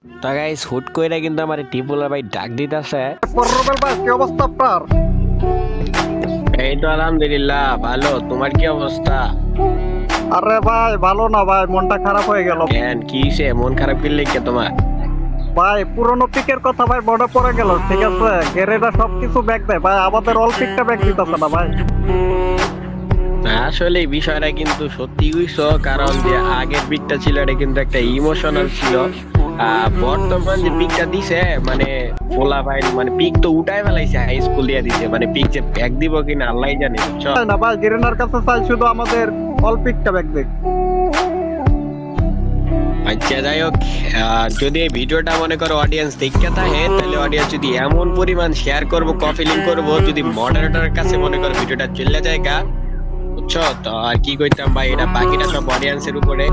তা গাইস হুট কইরা কিন্তু আমার টিপুলা ভাই ডাক দিতেছে। রুবেল ভাই কি অবস্থা আপনার? এই তো আলহামদুলিল্লাহ ভালো, তোমার কি অবস্থা? আরে ভাই ভালো না ভাই, মনটা খারাপ হয়ে গেল কেন কি হইছে, মন খারাপ করলে কে তোমার? ভাই। পুরনো পিকের কথা ভাই মনে পড়ে গেল। ঠিক আছে, গেরেরা সবকিছু ব্যাগ দেয় ভাই, আমাদের অল পিকটা ব্যাগ দিতেছে না ভাই। আসলে এই বিষয়টা কিন্তু সত্যি হইছো, কারণ যে আগের পিকটা ছিল এটা কিন্তু একটা ইমোশনাল ছিল। বর্তমান যে পিকটা দিছে মানে ফোলা ভাই মানে পিক তো উঠাই ফেলাইছে, হাই স্কুল দিয়ে দিছে, মানে পিক যে ব্যাগ দিব কিনা আল্লাহই জানে, বুঝছো? তাই না ভাই, গেরেনার কাছে চাই শুধু আমাদের অল পিকটা ব্যাগ দেখ। আচ্ছা যাই হোক, যদি এই ভিডিওটা মনে করো অডিয়েন্স দেখতে থাকে, তাহলে অডিয়েন্স যদি এমন পরিমাণ শেয়ার করবো, কপি লিংক করবো, যদি মডারেটরের কাছে মনে করো ভিডিওটা চলে যায় গা, বুঝছো? তো আর কি কইতাম ভাই, এটা বাকিটা সব অডিয়েন্সের উপরে।